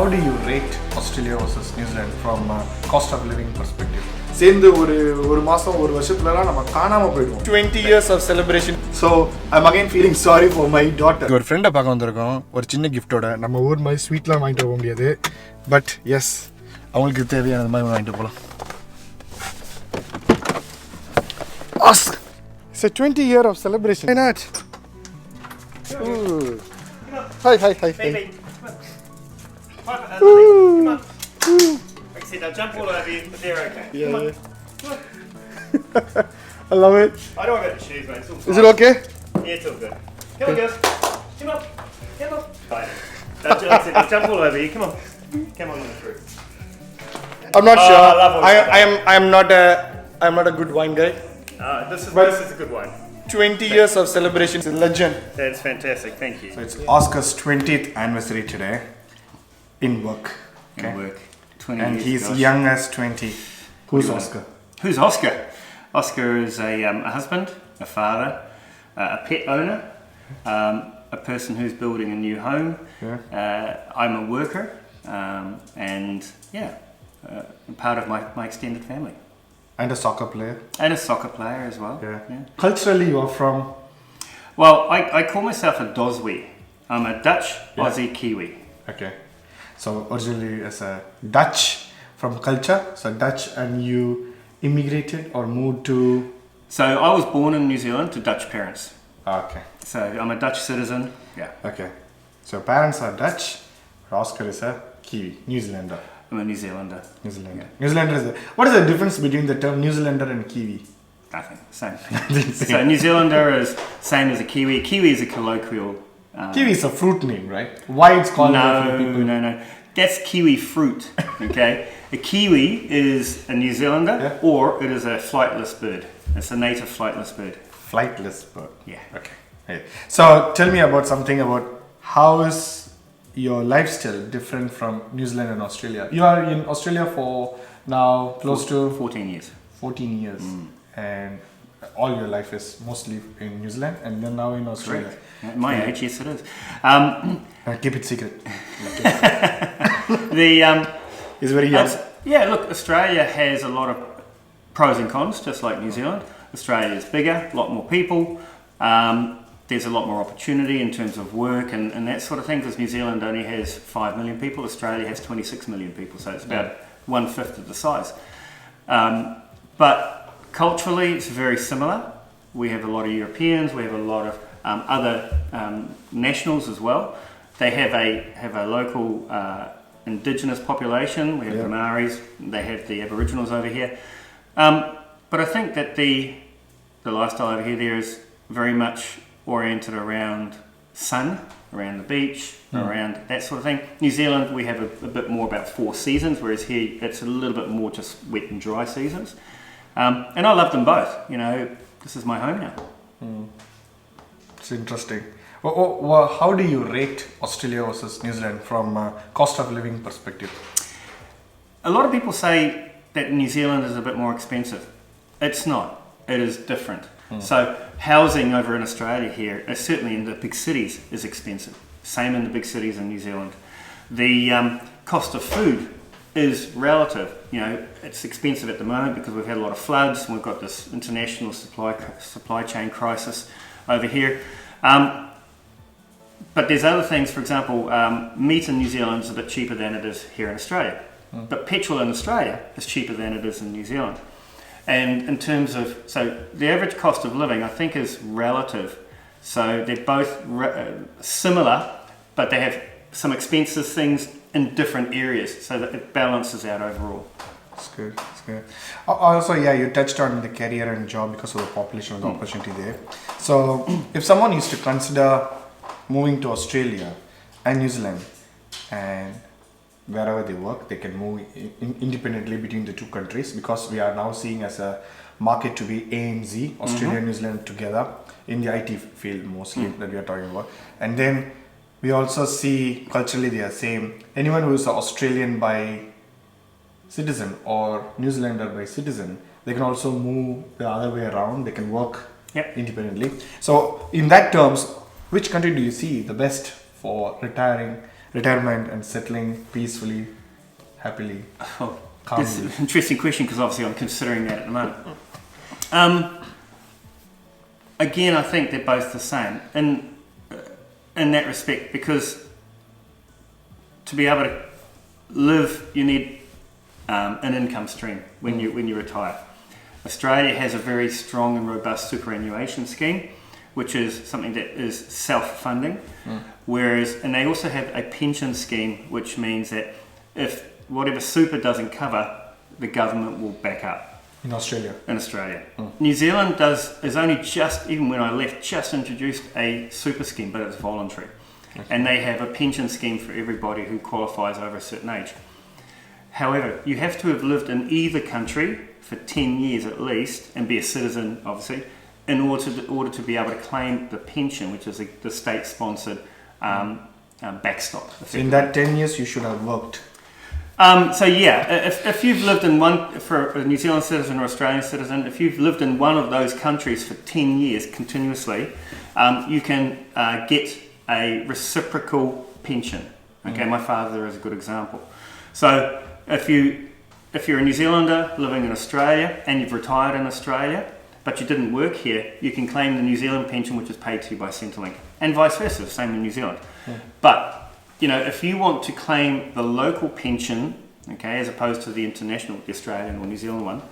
how do you rate Australia versus New Zealand from a cost of living perspective? சேர்ந்து ஒரு மாசம் ஒரு வருஷத்துலலாம் நம்ம காணாம போயிடுவோம். 20 years of celebration. So I'm again feeling sorry for my daughter. ஒரு ஃப்ரெண்டை பார்க்க வந்திருக்கோம் ஒரு சின்ன கிஃப்டோட. நம்ம ஊர் மாதிரி ஸ்வீட்லாம் வாங்கிட்டு போக முடியாது, பட் எஸ் அவங்களுக்கு தேவையானது மாதிரி வாங்கிட்டு போகலாம். It's a 20 year of celebration. Why not? Ooh. Hi. Baby. Come on. Like I said, I'll jump all over you, but they're okay. Yeah. Come on. I love it. I don't want to go to shoes, mate. It's all fine. Is it okay? Yeah, it's all good. Come on, girls. Come on. Fine. Like I said, I'll jump all over you. Come on. Come on through. I'm not sure. I love I'm not a good wine guy. This is a good one. 20 years of celebration. It's a legend. That's fantastic. Thank you. So it's Oscar's 20th anniversary today in work. Okay. In work. 20 And years, he's gosh. young as 20. Who's Oscar? Who's Oscar? Oscar is a husband, a father, a pet owner, a person who's building a new home. Yeah. I'm a worker, and part of my extended family. And a soccer player. And a soccer player as well. Yeah. Culturally, you are from? Well, I call myself a Doswi. I'm a Dutch, Aussie, Kiwi. Okay. So originally as a Dutch from culture, so Dutch, and you immigrated or moved to? So I was born in New Zealand to Dutch parents. Okay. So I'm a Dutch citizen. Yeah. Okay. So parents are Dutch. Oscar is a Kiwi, New Zealander. I'm a New Zealander. New Zealander. Yeah. New Zealander is what is the difference between the term New Zealander and Kiwi? Nothing. Same. So New Zealander is same as a Kiwi. Kiwi is a colloquial. Kiwi is a fruit name, right? Why it's called that for people? No. That's kiwi fruit. Okay. A kiwi is a New Zealander, or it is a flightless bird. It's a native flightless bird. Flightless bird. Yeah. Okay. Hey. So tell me about something about how is your lifestyle different from New Zealand and Australia? You are in Australia for now close to 14 years. 14 years. And all your life is mostly in New Zealand and then now in Australia. Correct. At my age, yes it is. Keep it secret. It's very young. Look, Australia has a lot of pros and cons, just like New Zealand. Australia is bigger, a lot more people. There's a lot more opportunity in terms of work and that sort of thing, because New Zealand only has 5 million people, Australia has 26 million people, so it's about 1/5 of the size. But culturally, it's very similar. We have a lot of Europeans, we have a lot of other nationals as well. They have a local indigenous population. We have the Maoris, they have the Aboriginals over here. But I think that the lifestyle over here there is very much oriented around sun, around the beach, around that sort of thing. New Zealand, we have a bit more about 4 seasons, whereas here it's a little bit more just wet and dry seasons. And I love them both. You know, this is my home now. It's interesting. How do you rate Australia versus New Zealand from a cost of living perspective? A lot of people say that New Zealand is a bit more expensive. It's not. It is different. So housing over in Australia here, certainly in the big cities, is expensive. Same in the big cities in New Zealand. The cost of food is relative. You know, it's expensive at the moment because we've had a lot of floods and we've got this international supply chain crisis over here. But there's other things, for example, meat in New Zealand is a bit cheaper than it is here in Australia. But petrol in Australia is cheaper than it is in New Zealand. And in terms of, so the average cost of living, I think, is relative. So they're both similar, but they have some expensive things in different areas, so that it balances out overall. That's good. Also, you touched on the career and job because of the population and the opportunity there. So if someone is to consider moving to Australia and New Zealand, and wherever they work, they can move independently between the two countries, because we are now seeing as a market to be ANZ, Australia and New Zealand together, in the IT field mostly that we are talking about. And then we also see culturally they are same. Anyone who is an Australian by citizen or New Zealander by citizen, they can also move the other way around. They can work independently. So in that terms, which country do you see the best for retirement and settling peacefully, happily, Oh, calmly? that's an interesting question because obviously I'm considering that at the moment. Again, I think they're both the same in that respect, because to be able to live, you need an income stream when you retire. Australia has a very strong and robust superannuation scheme, which is something that is self-funding, and they also have a pension scheme, which means that if whatever super doesn't cover, the government will back up. In Australia. In Australia. New Zealand is only just, even when I left, just introduced a super scheme, but it's voluntary. Okay. And they have a pension scheme for everybody who qualifies over a certain age. However, you have to have lived in either country for 10 years at least, and be a citizen, obviously, in order to be able to claim the pension, which is the state-sponsored backstop. So in that 10 years, you should have worked. If you've lived in one, for a New Zealand citizen or Australian citizen, if you've lived in one of those countries for 10 years continuously, you can get a reciprocal pension. Okay, my father is a good example. So if you're a New Zealander living in Australia and you've retired in Australia, but you didn't work here, you can claim the New Zealand pension, which is paid to you by Centrelink, and vice versa, same in New Zealand. But if you want to claim the local pension, okay, as opposed to the international, the Australian or New Zealand one,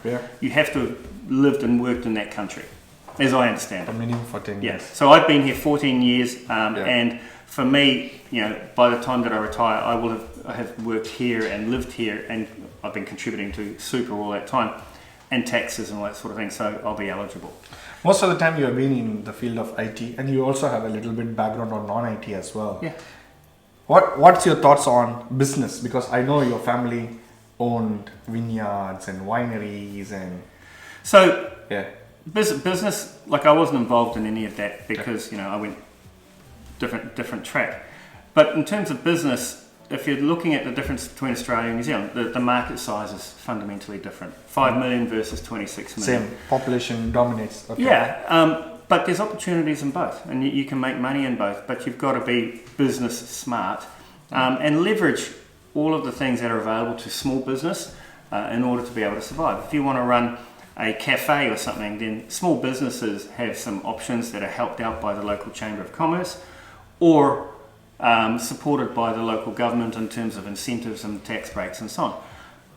you have to have lived and worked in that country, as I understand A it. minimum for 10 years. Yes. So I've been here 14 years, and for me, by the time that I retire, I have worked here and lived here, and I've been contributing to super all that time, and taxes and all that sort of thing. So I'll be eligible. Most of the time, you have been in the field of IT, and you also have a little bit background on non-IT as well. Yeah. What's your thoughts on business? Because I know your family owned vineyards and wineries and... So Yeah. business, like I wasn't involved in any of that because, I went different track. But in terms of business, if you're looking at the difference between Australia and New Zealand, the market size is fundamentally different. 5 million versus 26 million. Same. Population dominates. Okay. Yeah. But there's opportunities in both, and you can make money in both, but you've got to be business smart and leverage all of the things that are available to small business in order to be able to survive. If you want to run a cafe or something, then small businesses have some options that are helped out by the local Chamber of Commerce or supported by the local government in terms of incentives and tax breaks and so on.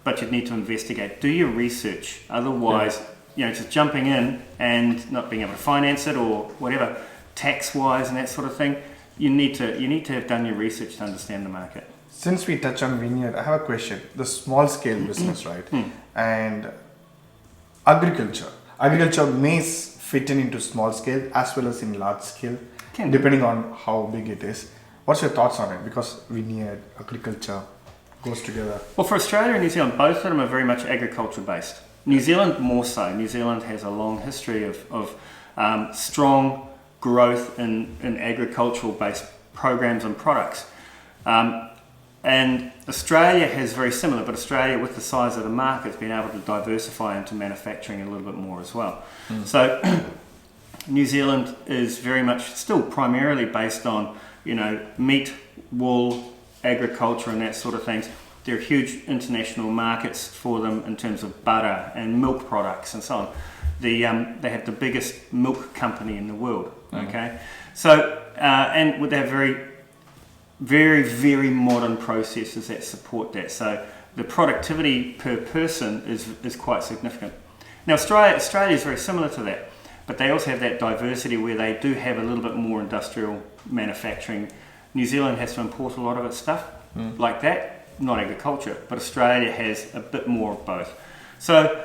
But you'd need to investigate, do your research, otherwise... just jumping in and not being able to finance it or whatever, tax-wise and that sort of thing, you need to have done your research to understand the market. Since we touch on vineyard, I have a question. The small-scale business, right? And agriculture. Agriculture may fit into small-scale as well as in large-scale, depending on how big it is. What's your thoughts on it? Because vineyard, agriculture goes together. Well, for Australia and New Zealand, both of them are very much agriculture-based. New Zealand more so. New Zealand has a long history of strong growth in agricultural-based programs and products. And Australia has very similar, but Australia, with the size of the market, has been able to diversify into manufacturing a little bit more as well. So New Zealand is very much still primarily based on, meat, wool, agriculture and that sort of things. There are huge international markets for them in terms of butter and milk products and so on. They have the biggest milk company in the world. Okay, so and they have very, very, very modern processes that support that. So the productivity per person is quite significant. Now Australia is very similar to that, but they also have that diversity where they do have a little bit more industrial manufacturing. New Zealand has to import a lot of its stuff like that. Not agriculture, but Australia has a bit more of both. So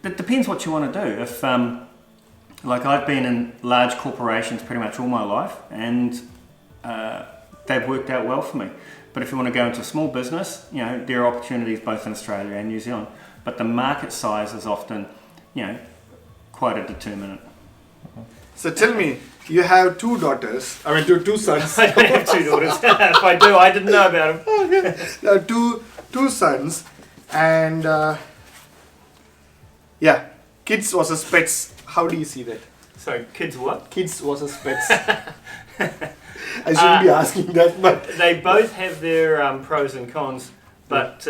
it depends what you want to do. If, like I've been in large corporations pretty much all my life, and they've worked out well for me. But if you want to go into a small business, there are opportunities both in Australia and New Zealand. But the market size is often, quite a determinant. So tell me, you have two daughters. I mean, two sons. I don't have two daughters. If I do, I didn't know about them. Two sons, and kids versus pets. How do you see that? So kids what? Kids versus pets. I shouldn't be asking that, but They both have their pros and cons, but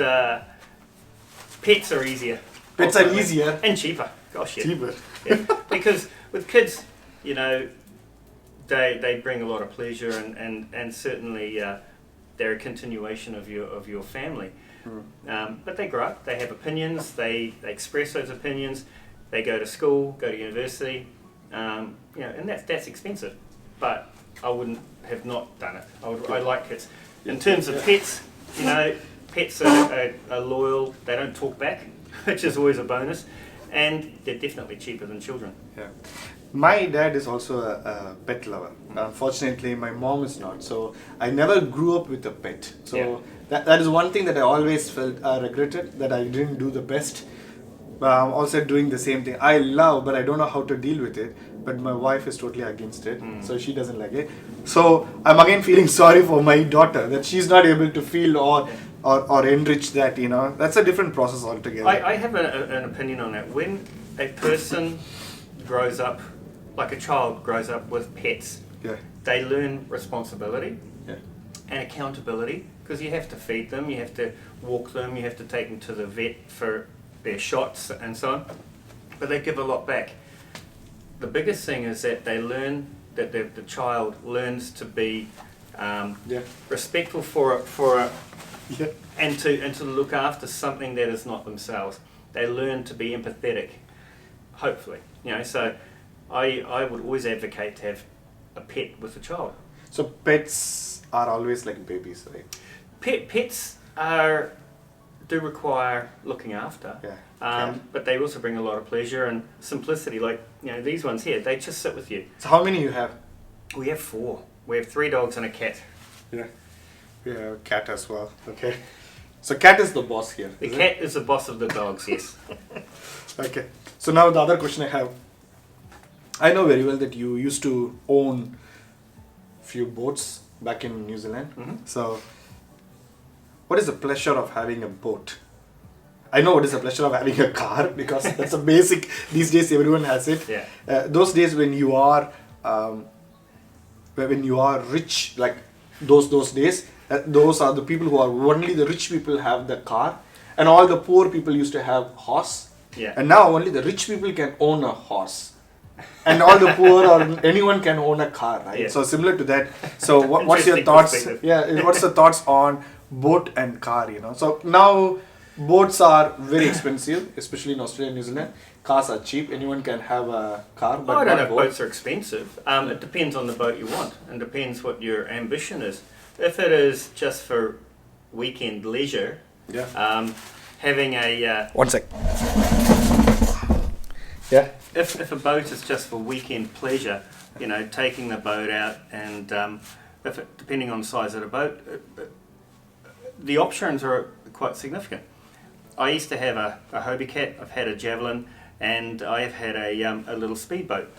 pets are easier. pets are easier, And cheaper. Gosh, yeah. cheaper. Yeah. Because with kids, you know, they bring a lot of pleasure and certainly they're a continuation of your family. But they grow up, they have opinions, they express those opinions, they go to school, go to university, you know, and that's expensive. But I wouldn't have not done it. I like kids. In terms of pets, you know, pets are loyal, they don't talk back, which is always a bonus, and they're definitely cheaper than children. Yeah. My dad is also a pet lover. Unfortunately, my mom is not. So I never grew up with a pet. So that is one thing that I always felt regretted, that I didn't do the best. But I'm also doing the same thing. I love, but I don't know how to deal with it. But my wife is totally against it. So she doesn't like it. So I'm again feeling sorry for my daughter that she's not able to feel or enrich that, you know. That's a different process altogether. I have an opinion on that. When a person grows up, like a child grows up with pets, they learn responsibility and accountability, because you have to feed them, you have to walk them, you have to take them to the vet for their shots and so on. But they give a lot back. The biggest thing is that they learn, that the child learns to be respectful and to look after something that is not themselves. They learn to be empathetic, hopefully. You know, so I would always advocate to have a pet with a child. So pets are always like babies, right? Pets do require looking after, but they also bring a lot of pleasure and simplicity. Like, you know, these ones here, they just sit with you. So how many you have? We have 4. We have 3 dogs and a cat. Yeah. We have a cat as well. Okay. So cat is the boss here. The cat is the boss of the dogs, yes. Okay. So now the other question I have. I know very well that you used to own few boats back in New Zealand. So what is the pleasure of having a boat? I know what is the pleasure of having a car, because that's a basic, these days everyone has it. Yeah. Those days when you are rich, like those days, those are the people who are, only the rich people have the car, and all the poor people used to have horse. Yeah. And now only the rich people can own a horse. And all the poor or anyone can own a car, right? Yeah. So similar to that. So what's your Interesting thoughts? perspective. Yeah, what's the thoughts on boat and car? You know, so now boats are very expensive, especially in Australia and New Zealand. Cars are cheap. Anyone can have a car, but I don't know not if boat. boats are expensive. It depends on the boat you want, and depends what your ambition is. If it is just for weekend leisure, having a 1 sec. Yeah. if a boat is just for weekend pleasure, you know, taking the boat out, and depending on the size of the boat, the options are quite significant. I used to have a Hobie Cat, I've had a Javelin, and I've had a little speedboat.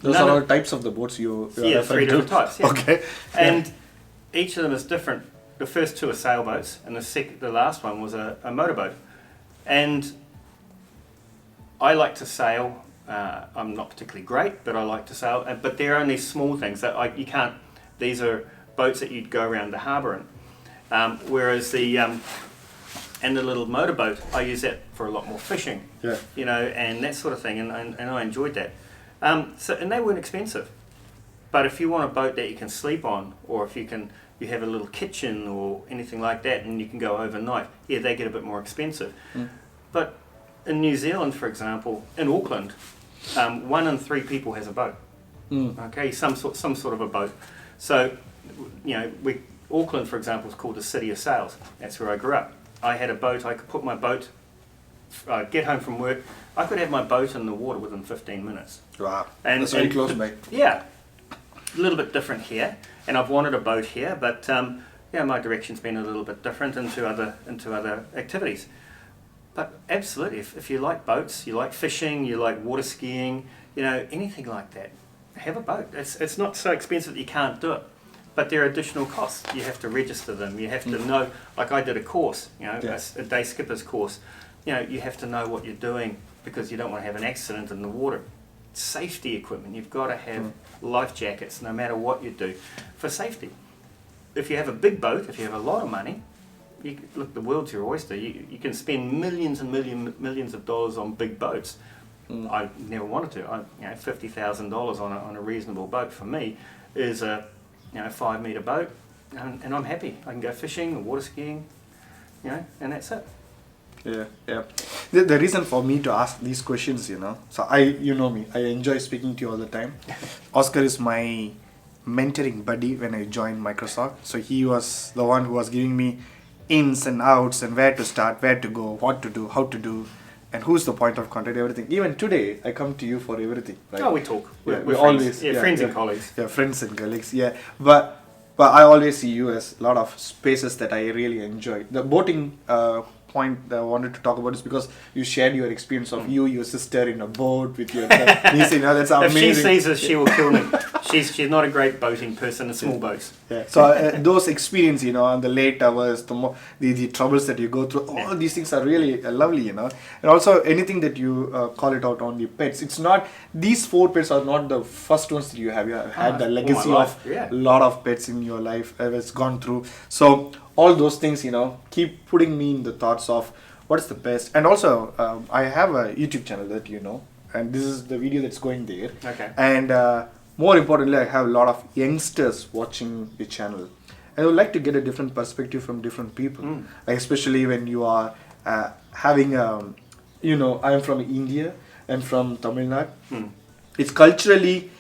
Those are all types of the boats you are Yeah, 3 referring different to. types. Yeah. Okay. And each of them is different. The first 2 are sailboats, and the last one was a motorboat. And I like to sail. I'm not particularly great, but I like to sail. But they're only small things that you can't. These are boats that you'd go around the harbour in. Whereas the little motorboat, I use that for a lot more fishing. Yeah. You know, and that sort of thing, and I enjoyed that. And they weren't expensive. But if you want a boat that you can sleep on, or if you have a little kitchen or anything like that, and you can go overnight, they get a bit more expensive. But in New Zealand, for example, in Auckland, 1 in 3 people has a boat. Okay, some sort of a boat. So, you know, Auckland, for example, is called the City of Sails. That's where I grew up. I had a boat. I could put my boat. Get home from work. I could have my boat in the water within 15 minutes. Wow. That's very close by. Yeah, a little bit different here, and I've wanted a boat here, but my direction's been a little bit different into other activities. But absolutely, if you like boats, you like fishing, you like water skiing, you know, anything like that, have a boat. It's not so expensive that you can't do it, but there are additional costs. You have to register them. You have to know. Like I did a course, you know, a day skipper's course. You know, you have to know what you're doing, because you don't want to have an accident in the water. safety equipment. You've got to have life jackets no matter what you do for safety. If you have a big boat, if you have a lot of money, look, the world's your oyster. You can spend millions and millions of dollars on big boats. I never wanted to. $50,000 on a reasonable boat for me is a 5-meter boat, and I'm happy. I can go fishing or water skiing, and that's it. Yeah. The reason for me to ask these questions, so you know me, I enjoy speaking to you all the time. Oscar is my mentoring buddy when I joined Microsoft. So he was the one who was giving me ins and outs and where to start, where to go, what to do, how to do, and who's the point of contact, everything. Even today, I come to you for everything. Right? Oh, we talk. We're friends. always friends and colleagues. Yeah, friends and colleagues. Yeah, but I always see you as a lot of spaces that I really enjoy. The boating point that I wanted to talk about is because you shared your experience of your sister in a boat with your niece. That's amazing. If she sees us, she will kill me. She's not a great boating person in small boats. Yeah. So those experience, on the late hours, the troubles that you go through, all these things are really lovely, And also anything that you call it out on the pets. It's not, these 4 pets are not the first ones that you have. You have had the legacy of a lot of pets in your life it's gone through. So all those things, keep putting me in the thoughts of what's the best. And also, I have a YouTube channel that and this is the video that's going there. Okay. And more importantly, I have a lot of youngsters watching the channel. And I would like to get a different perspective from different people, like especially when you are having, I'm from India and from Tamil Nadu. It's culturally,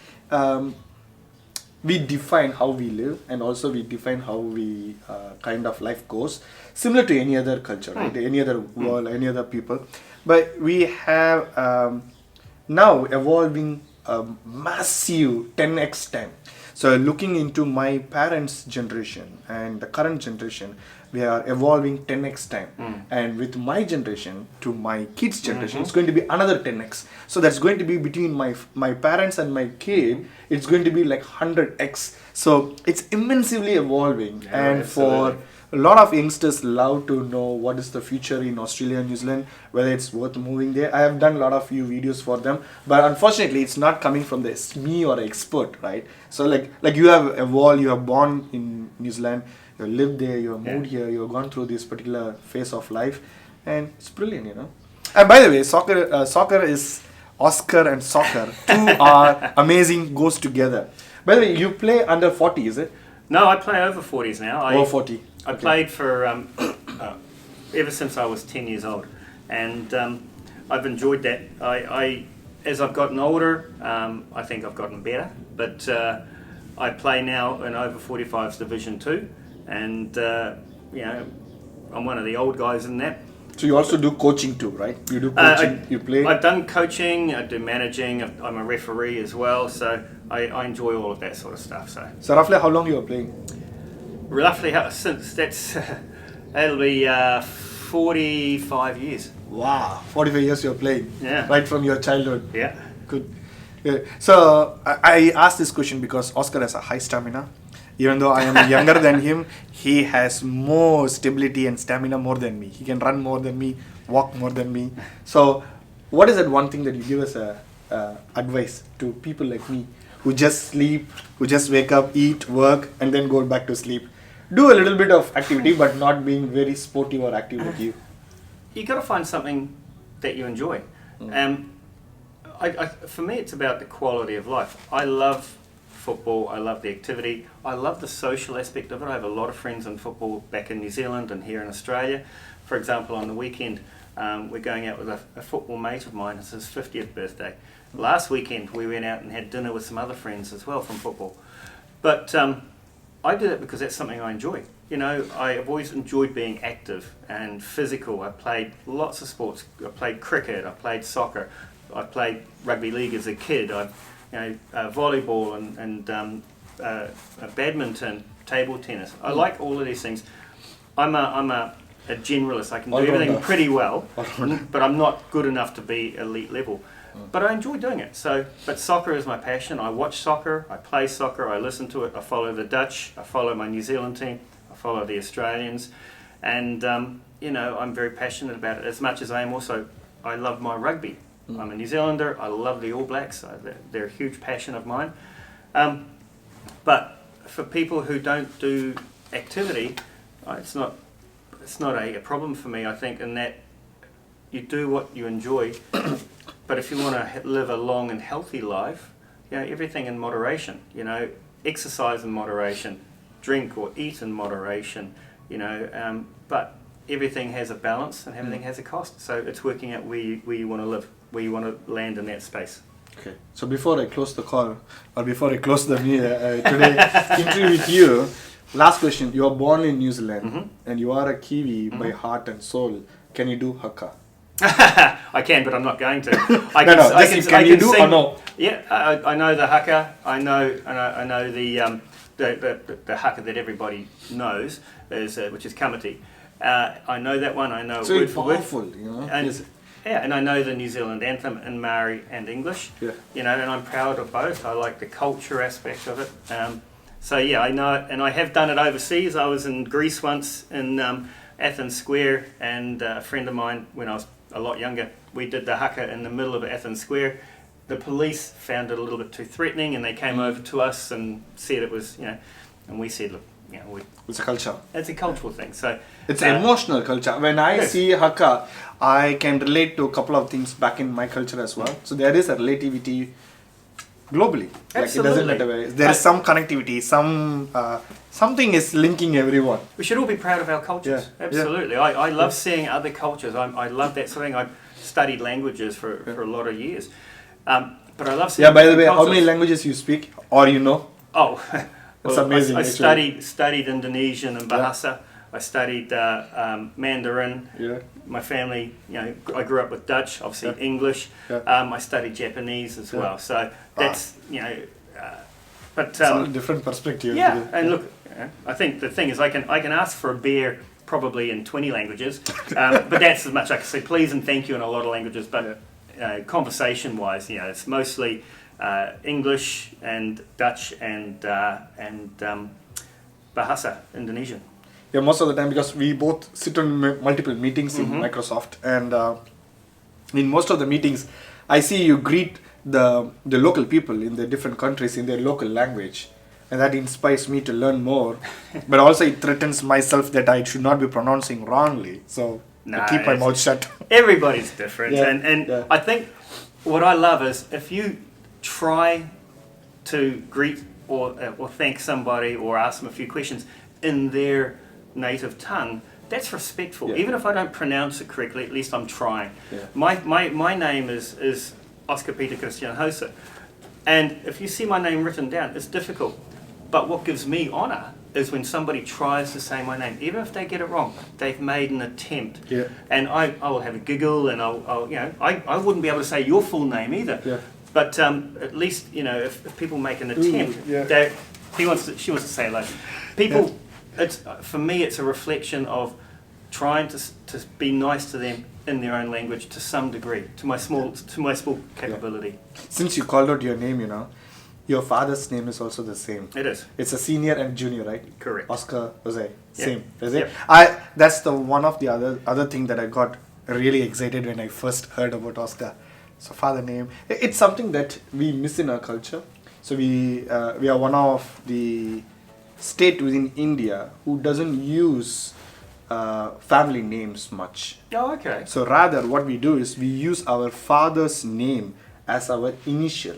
we define how we live, and also we define how we kind of life goes, similar to any other culture, right? Any other world, any other people. But we have now evolving a massive 10x time. So looking into my parents' generation and the current generation, we are evolving 10x time. And with my generation to my kids' generation, it's going to be another 10x. So that's going to be between my parents and my kid, it's going to be like 100x. So it's immensely evolving. Yeah, and absolutely. For a lot of youngsters love to know what is the future in Australia and New Zealand, whether it's worth moving there. I have done a lot of few videos for them, but unfortunately it's not coming from me or expert, right? So like you have evolved, you have born in New Zealand, you have lived there, you have moved here, you have gone through this particular phase of life, and it's brilliant, And by the way, soccer is Oscar and soccer. Two are amazing, goes together. By the way, you play under 40, is it? No, I play over 40s now. Over 40. I played for ever since I was 10 years old, and I've enjoyed that. As I've gotten older, I think I've gotten better, but I play now in over 45s Division 2, and I'm one of the old guys in that. So you also do coaching too, right? You do coaching, you play? I've done coaching, I do managing, I'm a referee as well, so I enjoy all of that sort of stuff. So roughly how long you are playing? Roughly, since that'll be 45 years. Wow, 45 years you're playing. Yeah. Right from your childhood. Yeah. Good. Yeah. So I asked this question because Oscar has a high stamina. Even though I am younger than him, he has more stability and stamina more than me. He can run more than me, walk more than me. So what is that one thing that you give us advice to people like me who just sleep, who just wake up, eat, work, and then go back to sleep? Do a little bit of activity, but not being very sportive or active like you. You got to find something that you enjoy. For me, it's about the quality of life. I love football. I love the activity. I love the social aspect of it. I have a lot of friends in football back in New Zealand and here in Australia. For example, on the weekend, we're going out with a football mate of mine. It's his 50th birthday. Last weekend, we went out and had dinner with some other friends as well from football. But I do that because that's something I enjoy. I've always enjoyed being active and physical. I played lots of sports. I played cricket. I played soccer. I played rugby league as a kid. Volleyball and badminton, table tennis. I like all of these things. I'm a generalist. I can do everything pretty well, but I'm not good enough to be elite level. But I enjoy doing it. But soccer is my passion. I watch soccer. I play soccer. I listen to it. I follow the Dutch. I follow my New Zealand team. I follow the Australians, and I'm very passionate about it. As much as I am also, I love my rugby. I'm a New Zealander. I love the All Blacks. They're a huge passion of mine. But for people who don't do activity, it's not a problem for me. I think in that you do what you enjoy, but if you want to live a long and healthy life, everything in moderation. Exercise in moderation, drink or eat in moderation. But everything has a balance and everything has a cost. So it's working out where you want to live, where you want to land in that space. Okay. So before I close the call, or before I close the today interview with you, last question. You are born in New Zealand and you are a Kiwi by heart and soul. Can you do haka? I can, but I'm not going to. Can you do or no? Yeah, I know the haka. I know the haka that everybody knows, which is kamati. I know that one. I know so word for word. powerful, And, yes. yeah, and I know the New Zealand anthem in Maori and English. Yeah. And I'm proud of both. I like the culture aspect of it. So yeah, I know it, and I have done it overseas. I was in Greece once in Athens Square, and a friend of mine, when I was a lot younger, we did the haka in the middle of Athens Square. The police found it a little bit too threatening, and they came over to us and said it was, and we said, look, It's a culture. It's a cultural thing. So it's an emotional culture. When I yes. see haka, I can relate to a couple of things back in my culture as well. So there is a relativity globally. Like it doesn't matter where. There is some connectivity, something is linking everyone. We should all be proud of our cultures. Yeah. Absolutely. Yeah. I love seeing other cultures. I love that sort of thing. I studied languages for a lot of years. But I love seeing by the way, cultures. how many languages you speak or you know? Oh, That's amazing. I studied Indonesian and Bahasa. I studied Mandarin. Yeah. My family, I grew up with Dutch, obviously English. Yeah. I studied Japanese as well. So that's, but It's all different perspective. yeah, and look, I think the thing is I can ask for a beer probably in 20 languages, but that's as much I can say please and thank you in a lot of languages. But conversation-wise, it's mostly English and Dutch and Bahasa, Indonesian. Yeah, most of the time because we both sit on multiple meetings in Microsoft, and in most of the meetings, I see you greet the local people in the different countries in their local language, and that inspires me to learn more. But also it threatens myself that I should not be pronouncing wrongly, so I keep my mouth shut. Everybody's different, Yeah, and yeah. I think what I love is if you try to greet or thank somebody or ask them a few questions in their native tongue, that's respectful. Yeah. Even if I don't pronounce it correctly, at least I'm trying. Yeah. My name is Oscar Peter Christian Hosa, and if you see my name written down, it's difficult. But what gives me honour is when somebody tries to say my name, even if they get it wrong, they've made an attempt. Yeah. And I will have a giggle, and I wouldn't be able to say your full name either. Yeah. But at least if people make an attempt, yeah. she wants to say hello. People, for me, it's a reflection of trying to be nice to them in their own language to some degree, to my small capability. Since you called out your name, your father's name is also the same. It is. It's a senior and junior, right? Correct. Oscar Jose. Same. Yep. Is it? Yep. That's the one of the other thing that I got really excited when I first heard about Oscar. So father name. It's something that we miss in our culture. So we are one of the state within India who doesn't use family names much. Oh, okay. So rather what we do is we use our father's name as our initial.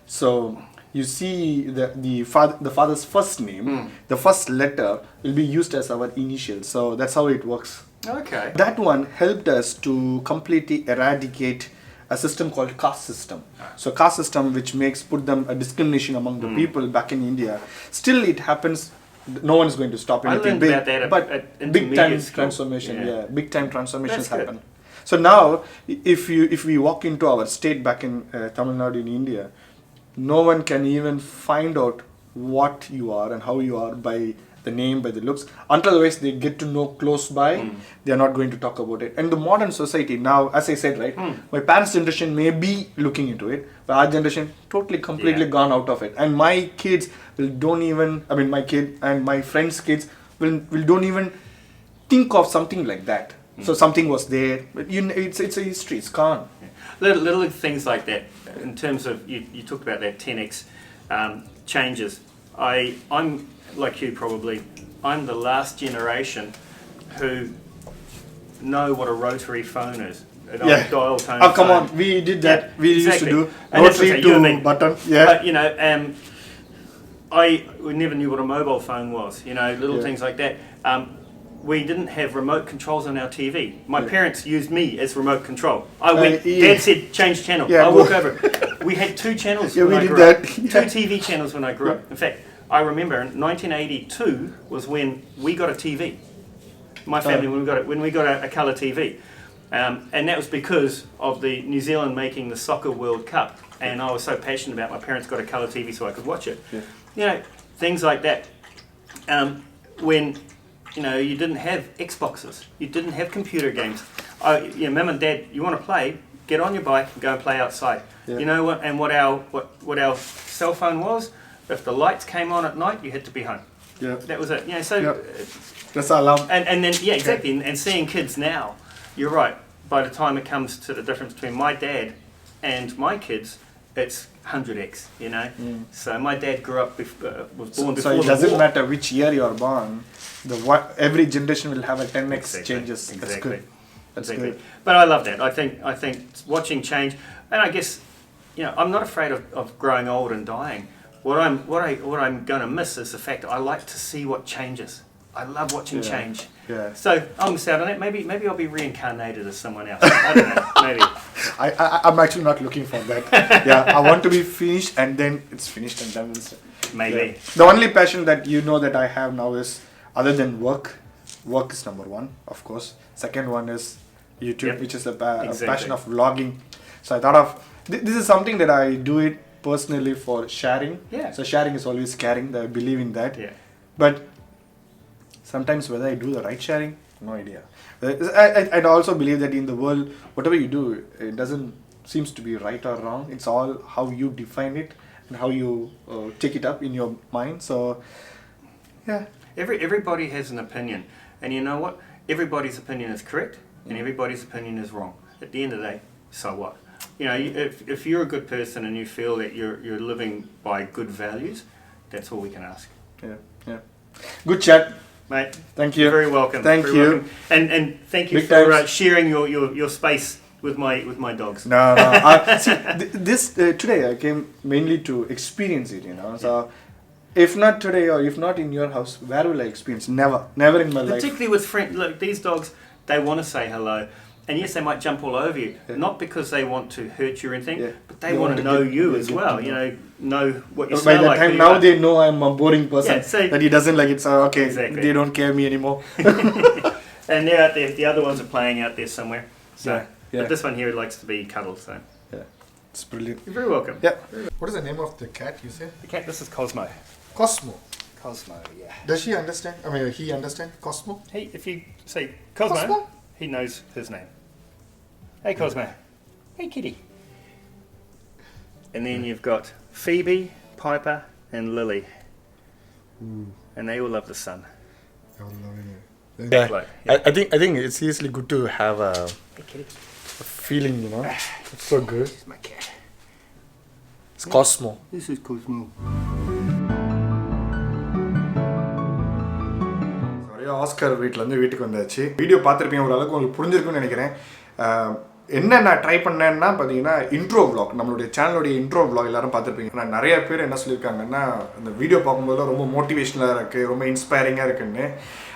So you see the father's first name, the first letter will be used as our initial. So that's how it works. Okay. That one helped us to completely eradicate a system called caste system. So caste system which put them a discrimination among the people back in India. Still it happens. No one is going to stop I anything learned big, about that but at big time intermediate school. transformation. Yeah, big time transformations That's good. happen. So now, if we walk into our state back in Tamil Nadu in India, no one can even find out what you are and how you are by the name, by the looks. Otherwise, they get to know close by. They are not going to talk about it. And the modern society now, as I said, right, my parents' generation may be looking into it, but our generation completely gone out of it. And my kids my kid and my friends' kids will don't even think of something like that. So something was there. But it's a history. It's gone. Yeah. Little things like that. In terms of you talked about that 10x changes. I'm like you probably. I'm the last generation who know what a rotary phone is. An old dial tone. Oh come phone. on, we did that. Yeah, We exactly. used to do And that's rotary what you and me. to button. Yeah. But you know, we never knew what a mobile phone was. You know, little things like that. We didn't have remote controls on our TV. My parents used me as remote control. I went. Dad said change channel. Yeah, I walk over. We had 2 channels when I we grew did up. that. 2 TV channels when I grew up. In fact, I remember in 1982 was when we got a TV. My family when we got a colour TV, and that was because of the New Zealand making the Soccer World Cup, and I was so passionate about it. My parents got a colour TV so I could watch it. Yeah. You know, things like that. When you know you didn't have Xboxes, you didn't have computer games. Mum and Dad, you want to play? Get on your bike and go and play outside. Yeah. You know what? And what our cell phone was, if the lights came on at night, you had to be home. Yeah. That was it. You know, so. Yeah. That's our love. And then exactly. And seeing kids now, you're right. By the time it comes to the difference between my dad and my kids, it's 100x. You know. So my dad grew up was born So before it the doesn't war. matter which year you are born. Every generation will have a 10x changes. That's Exactly. good. That's Exactly. good. But I love that. I think watching change, and I guess, you know, I'm not afraid of growing old and dying. What I'm going to miss is the fact that I like to see what changes. I love watching change. Yeah. So I'll miss out on it. Maybe I'll be reincarnated as someone else. I don't know. Maybe. I'm actually not looking for that. Yeah, I want to be finished and then it's finished and done. Maybe. Yeah. The only passion that you know that I have now is, other than work is number 1, of course. Second one is YouTube, which is a passion of vlogging. So I thought of, this is something that I do it personally for sharing. Yeah. So sharing is always caring. I believe in that. Yeah. But sometimes whether I do the right sharing, no idea. I also believe that in the world, whatever you do, it doesn't seems to be right or wrong. It's all how you define it and how you take it up in your mind. So, yeah. Everybody has an opinion, and you know what? Everybody's opinion is correct, and everybody's opinion is wrong. At the end of the day, so what? You know, if you're a good person and you feel that you're living by good values, that's all we can ask. Yeah. Good chat. Mate, Thank you. you're very welcome. Thank very you. welcome. And thank you Big for thanks. sharing your space with my dogs. No. See, this today I came mainly to experience it. You know, so if not today or if not in your house, where will I experience? Never in my life. Particularly with friends. Look, these dogs, they want to say hello. And yes, they might jump all over you, not because they want to hurt you or anything, but they want to know you as well. You know what you By smell that like. time, who you now are. they know I'm a boring person. Yeah, so- that he doesn't like it. So okay, Exactly. they don't care me anymore. And they're out there. The other ones are playing out there somewhere. So, Yeah. but this one here likes to be cuddled. So Yeah, it's brilliant. you're very welcome. Yeah. What is the name of the cat you say? The cat. This is Cosmo. Cosmo. Cosmo. Yeah. Does she understand? I mean, he understand Cosmo? If you say Cosmo, Cosmo? he knows his name. Hey Cosmo. Hey kitty. And then you've got Phoebe, Piper, and Lily. And they all love the sun. I'm loving it. Yeah. Like, I think it's seriously good to have a Hey kitty. feeling. You know, it's so good. This is my cat. It's Cosmo. This is Cosmo. Oscar வீட்டிலேருந்து வீட்டுக்கு வந்தாச்சு. Video பார்த்துருப்பீங்க, ஓரளவுக்கு உங்களுக்கு புரிஞ்சிருக்குன்னு நினைக்கிறேன். என்ன நான் try பண்ணேன்னா பார்த்தீங்கன்னா இன்ட்ரோ விளாக், நம்மளுடைய சேனலுடைய இன்ட்ரோ விளாக் எல்லாரும் பார்த்துருப்பீங்க. நான் நிறைய பேர் என்ன சொல்லியிருக்காங்கன்னா, இந்த வீடியோ பார்க்கும்போது ரொம்ப மோட்டிவேஷனலாக இருக்குது, ரொம்ப இன்ஸ்பைரிங்காக இருக்குன்னு.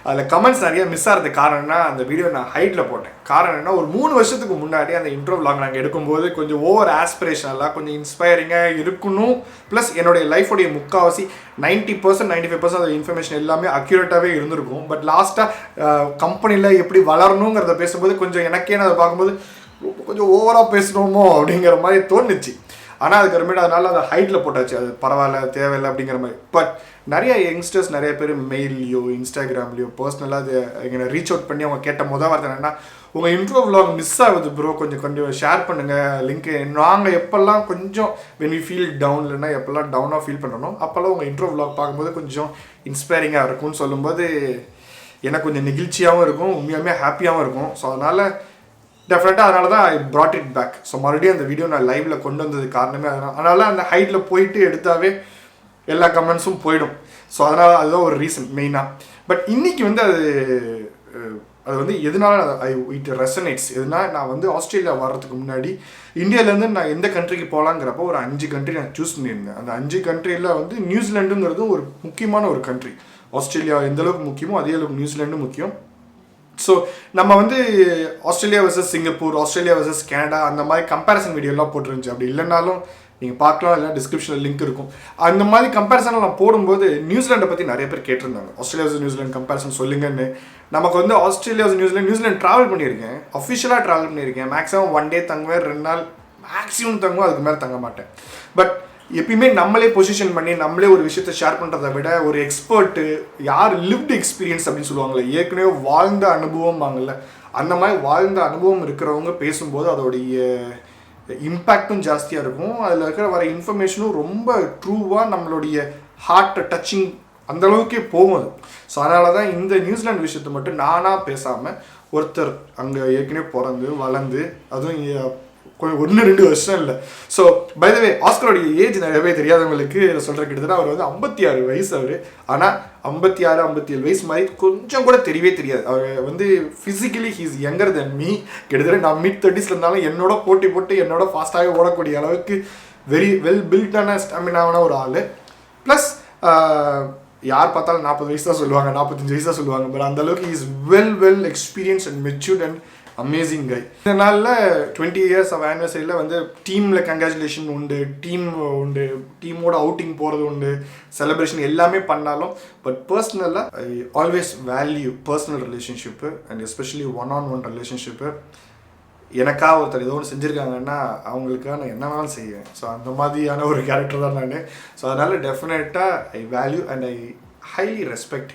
அதில் கமெண்ட்ஸ் நிறைய மிஸ் ஆகிறதுக்கு காரணம்னா, அந்த வீடியோ நான் ஹைட்டில் போட்டேன். காரணம் என்ன, ஒரு 3 வருஷத்துக்கு முன்னாடி அந்த இன்ட்ரோ விளாக் நாங்கள் எடுக்கும்போது கொஞ்சம் ஓவர் ஆஸ்பிரேஷனலாக கொஞ்சம் இன்ஸ்பைரிங்காக இருக்கணும். ப்ளஸ் என்னுடைய லைஃபுடைய முக்கால்வாசி 90% 95% அந்த இன்ஃபர்மேஷன் எல்லாமே அக்யூரேட்டாகவே இருந்திருக்கும். பட் லாஸ்ட்டாக கம்பெனியில் எப்படி வளரணுங்கிறத பேசும்போது கொஞ்சம் எனக்கே நான் அதை பார்க்கும்போது கொஞ்சம் ஓவராக பேசுகிறோமோ அப்படிங்கிற மாதிரி தோணுச்சு. ஆனால் அதுக்கப்புறமேட்டு அதனால் அதை ஹைட்டில் போட்டாச்சு. அது பரவாயில்ல, தேவையில்லை அப்படிங்கிற மாதிரி. பட் நிறைய யங்ஸ்டர்ஸ் நிறைய பேர் மெயில்லையோ இன்ஸ்டாகிராம்லேயோ பர்சனலாக அது எங்களை ரீச் அவுட் பண்ணி அவங்க கேட்ட முதல் வார்த்தை என்னென்னா, உங்கள் இன்ட்ரோ விளாக் மிஸ் ஆகுது ப்ரோ, கொஞ்சம் ஷேர் பண்ணுங்கள் லிங்க்கு. நாங்கள் எப்போல்லாம் கொஞ்சம் வென் வி ஃபீல் டவுன், இல்லைன்னா எப்போல்லாம் டவுனாக ஃபீல் பண்ணுறோம் அப்போல்லாம் உங்கள் இன்ட்ரோ விளாக் பார்க்கும்போது கொஞ்சம் இன்ஸ்பைரிங்காக இருக்கும்னு சொல்லும்போது எனக்கு கொஞ்சம் நெகிழ்ச்சியாகவும் இருக்கும், உண்மையாலுமே ஹாப்பியாகவும் இருக்கும். ஸோ அதனால் டெஃபினட்டாக அதனால தான் ஐ brought it பேக். ஸோ மறுபடியும் அந்த வீடியோ நான் லைவில் கொண்டு வந்தது காரணமே அதனால் அந்த ஹைட்டில் போயிட்டு எடுத்தாவே எல்லா கமெண்ட்ஸும் போயிடும். ஸோ அதனால் அதுதான் ஒரு ரீசன் மெயினாக. பட் இன்றைக்கி வந்து அது வந்து எதனால இட் ரெசனேட்ஸ் எதுனா, நான் வந்து ஆஸ்திரேலியா வர்றதுக்கு முன்னாடி இந்தியாவிலேருந்து நான் எந்த கண்ட்ரிக்கு போகலாங்கிறப்போ ஒரு 5 கண்ட்ரி நான் சூஸ் பண்ணியிருந்தேன். அந்த 5 கண்ட்ரியில் வந்து நியூசிலாண்டுங்கிறது ஒரு முக்கியமான ஒரு கண்ட்ரி. ஆஸ்திரேலியா எந்த அளவுக்கு முக்கியமோ அதே அளவுக்கு நியூசிலாண்டும் முக்கியம். ஸோ நம்ம வந்து Australia versus Singapore, Australia versus Canada அந்த மாதிரி கம்பேரிசன் வீடியோலாம் போட்டுருந்துச்சு. அப்படி இல்லைனாலும் நீங்கள் பார்க்கலாம், இல்லை டிஸ்கிரிப்ஷனில் லிங்க் இருக்கும். அந்த மாதிரி கம்பேரிசனில் நான் போடும்போது நியூசிலாண்டை பற்றி நிறைய பேர் கேட்டிருந்தாங்க, ஆஸ்திரேலியா வர்சஸ் நியூசிலாந்து கம்பேரிசன் சொல்லுங்கன்னு. நமக்கு வந்து ஆஸ்திரேலியா வர்சஸ் நியூசிலாந்து ட்ராவல் பண்ணியிருக்கேன், அஃபிஷியலாக ட்ராவல் பண்ணியிருக்கேன். மேக்ஸிமம் 1 டே தங்குவேன், 2 நாள் மேக்ஸிமம் தங்குவேன், அதுக்கு மேலே தங்க மாட்டேன். பட் எப்பயுமே நம்மளே பொசிஷன் பண்ணி நம்மளே ஒரு விஷயத்தை ஷேர் பண்ணுறதை விட ஒரு எக்ஸ்பர்ட்டு யார் லிவ்டு எக்ஸ்பீரியன்ஸ் அப்படின்னு சொல்லுவாங்கள்ல, ஏற்கனவே வாழ்ந்த அனுபவம் வாங்கல, அந்த மாதிரி வாழ்ந்த அனுபவம் இருக்கிறவங்க பேசும்போது அதோடைய இம்பேக்டும் ஜாஸ்தியாக இருக்கும். அதில் இருக்கிற வர இன்ஃபர்மேஷனும் ரொம்ப ட்ரூவாக நம்மளுடைய ஹார்ட்டை டச்சிங் அந்தளவுக்கே போகும் அது. ஸோ அதனால தான் இந்த நியூசிலாந்து விஷயத்தை மட்டும் நானாக பேசாமல் ஒருத்தர் அங்கே ஏற்கனவே பிறந்து வளர்ந்து, அதுவும் கொஞ்சம் 1-2 வருஷம் இல்லை. ஸோ பை த வே ஆஸ்கரோடைய ஏஜ் நிறையவே தெரியாதவங்களுக்கு சொல்கிற கிட்டத்தட்ட அவர் வந்து 56 வயசு அவர். ஆனால் 56-57 வயசு மாதிரி கொஞ்சம் கூட தெரியவே தெரியாது. அவர் வந்து physically he's younger than me. கிட்டத்தட்ட நான் mid-30s இருந்தாலும் என்னோட போட்டு என்னோட ஃபாஸ்ட்டாகவே ஓடக்கூடிய அளவுக்கு வெரி வெல் பில்டான ஸ்டாமினாவான ஒரு ஆள். ப்ளஸ் யார் பார்த்தாலும் 40 வயசு தான் சொல்லுவாங்க, 45 வயசு தான் சொல்லுவாங்க. பட் அந்த அளவுக்கு is well experience and matured and amazing guy. இந்த நாளில் 20 years ஆஃப் ஆனிவர்சரியில் வந்து டீமில் கங்க்ராச்சுலேஷன் உண்டு, டீமோட அவுட்டிங் போகிறது உண்டு, செலிப்ரேஷன் எல்லாமே பண்ணாலும் பட் பர்சனலாக I always value personal relationship and especially one relationship. எனக்காக ஒருத்தர் ஏதோ ஒன்று செஞ்சுருக்காங்கன்னா அவங்களுக்காக நான் என்ன வேணாலும் செய்வேன். ஸோ அந்த மாதிரியான ஒரு கேரக்டர் தான் நான். ஸோ அதனால் டெஃபினட்டாக ஐ value and I highly respect.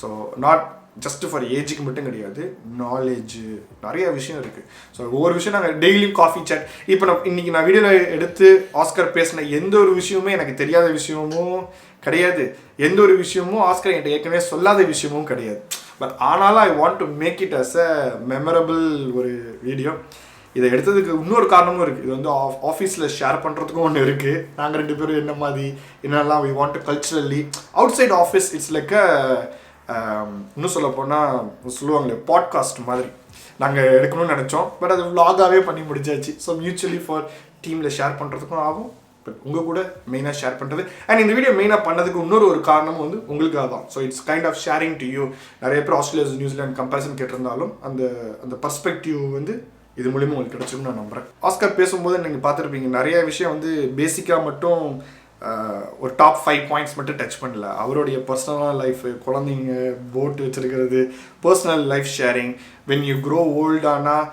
So not just for ஏஜுக்கு மட்டும் கிடையாது, நாலேஜு நிறைய விஷயம் இருக்குது. ஸோ ஒவ்வொரு விஷயம் நாங்கள் டெய்லியும் காஃபி சேட். இப்போ இன்றைக்கி நான் வீடியோவில் எடுத்து ஆஸ்கர் பேசின எந்த ஒரு விஷயமுமே எனக்கு தெரியாத விஷயமும் கிடையாது, எந்த ஒரு விஷயமும் ஆஸ்கர் என்கிட்ட ஏற்கனவே சொல்லாத விஷயமும் கிடையாது. பட் ஆனாலும் I want to make it as a memorable ஒரு வீடியோ. இதை எடுத்ததுக்கு இன்னொரு காரணமும் இருக்குது. இது வந்து ஆஃபீஸில் ஷேர் பண்ணுறதுக்கும் ஒன்று இருக்குது. நாங்கள் 2 பேரும் என்ன மாதிரி என்னெல்லாம் we want to culturally outside office it's like இன்னும் சொல்ல போனால் சொல்லுவாங்களே பாட்காஸ்ட் மாதிரி நாங்கள் எடுக்கணும்னு நினச்சோம். பட் அது vlog-ஆகவே பண்ணி முடிச்சாச்சு. ஸோ மியூச்சுவலி ஃபார் டீமில் ஷேர் பண்ணுறதுக்கும் ஆகும், பட் உங்கள் கூட மெயினாக ஷேர் பண்ணுறது. அண்ட் இந்த வீடியோ மெயினாக பண்ணதுக்கு இன்னொரு காரணமும் வந்து உங்களுக்காக தான். So it's kind of sharing to you. நிறைய பேர் ஆஸ்திரேலியா நியூசிலாந்து கம்பேரிசன் கேட்டிருந்தாலும் அந்த பர்ஸ்பெக்டிவ் வந்து இது மூலியமாக உங்களுக்கு கிடச்சிருன்னு நான் நம்புகிறேன். ஆஸ்கர் பேசும்போது நீங்கள் பார்த்துருப்பீங்க, நிறைய விஷயம் வந்து பேசிக்காக மட்டும் ஒரு டாப் 5 பாயிண்ட்ஸ் மட்டும் டச் பண்ணல. அவருடைய பர்சனலான லைஃபு, குழந்தைங்க, போட் வச்சுருக்கிறது, personal life sharing, when you grow ஓல்டானால்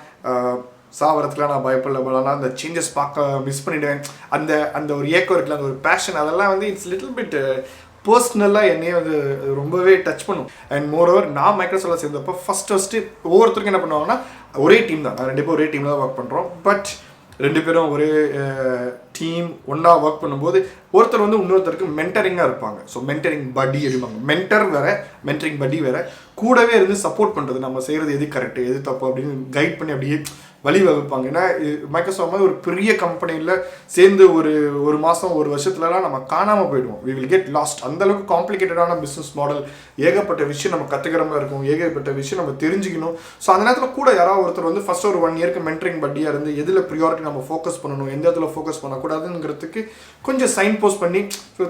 சாவரத்துக்குலாம் நான் பயப்படல, ஆனால் அந்த சேஞ்சஸ் பார்க்க மிஸ் பண்ணிவிடுவேன். அந்த ஒரு ஏக்கம் இருக்குல்ல, அந்த ஒரு பேஷன், அதெல்லாம் வந்து இட்ஸ் லிட்டில் பிட் பர்சனலாக என்னையே வந்து ரொம்பவே டச் பண்ணும். அண்ட் மோரோவர் நான் மைக்ரோசாஃப்டில் சேர்ந்தப்போ ஃபஸ்ட்டு ஒவ்வொருத்தருக்கும் என்ன பண்ணுவாங்கன்னா ஒரே டீம் தான், நான் 2 பேரும் ஒரே டீமில் தான் ஒர்க் பண்ணுறோம். பட் 2 பேரும் ஒரே டீம் ஒன்றா ஒர்க் பண்ணும்போது ஒருத்தர் வந்து இன்னொருத்தருக்கு மென்டரிங்காக இருப்பாங்க. ஸோ மென்டரிங் படி அப்படிம்பாங்க. மென்டர் வேறு, மென்டரிங் படி வேறு. கூடவே இருந்து சப்போர்ட் பண்ணுறது, நம்ம செய்கிறது எது கரெக்டு எது தப்பு அப்படின்னு கைட் பண்ணி அப்படியே வழி வகுப்பாங்க. ஏன்னா மைக்ரோசாஃப்ட் மாதிரி ஒரு பெரிய கம்பெனியில் சேர்ந்து ஒரு மாதம் 1 வருஷத்துலலாம் நம்ம காணாமல் போயிடுவோம். We will get lost. அந்தளவுக்கு காம்ப்ளிகேட்டடான பிஸ்னஸ் மாடல், ஏகப்பட்ட விஷயம் நம்ம கற்றுக்கிற மாதிரி இருக்கும், ஏகப்பட்ட விஷயம் நம்ம தெரிஞ்சுக்கணும். ஸோ அந்த நேரத்தில் கூட யாராவது ஒருத்தர் வந்து ஃபஸ்ட் ஒரு 1 இயருக்கு மென்டரிங் பட்டியாக இருந்து எதில் ப்ரியாரிட்டி நம்ம ஃபோக்கஸ் பண்ணணும், எந்த இடத்துல ஃபோக்கஸ் பண்ணக்கூடாதுங்கிறதுக்கு கொஞ்சம் சைன் போஸ்ட் பண்ணி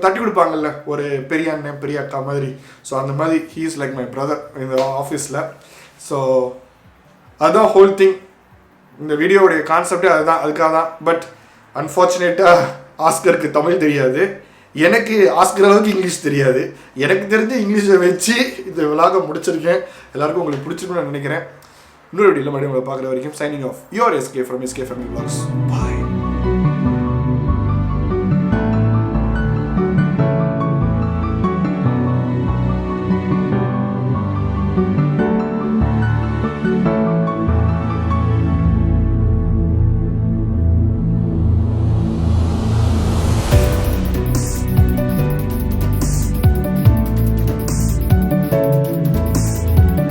தட்டி கொடுப்பாங்கல்ல ஒரு பெரிய அண்ணன் பெரிய அக்கா மாதிரி. ஸோ அந்த மாதிரி he is like my brother இந்த ஆஃபீஸில். ஸோ அதுதான் ஹோல் திங். இந்த வீடியோவுடைய கான்செப்டே அதுதான், அதுக்காக தான். பட் அன்ஃபார்ச்சுனேட்டாக ஆஸ்கருக்கு தமிழ் தெரியாது, எனக்கு ஆஸ்கர் அளவுக்கு இங்கிலீஷ் தெரியாது. எனக்கு தெரிஞ்ச இங்கிலீஷை வச்சு இந்த விலாக முடிச்சிருக்கேன். எல்லாருக்கும் உங்களுக்கு பிடிச்சிருக்குன்னு நான் நினைக்கிறேன். இன்னொரு வீடியோவில் மறுபடியும் உங்களை பார்க்குற வரைக்கும் signing off your SK from SK family vlogs. Bye.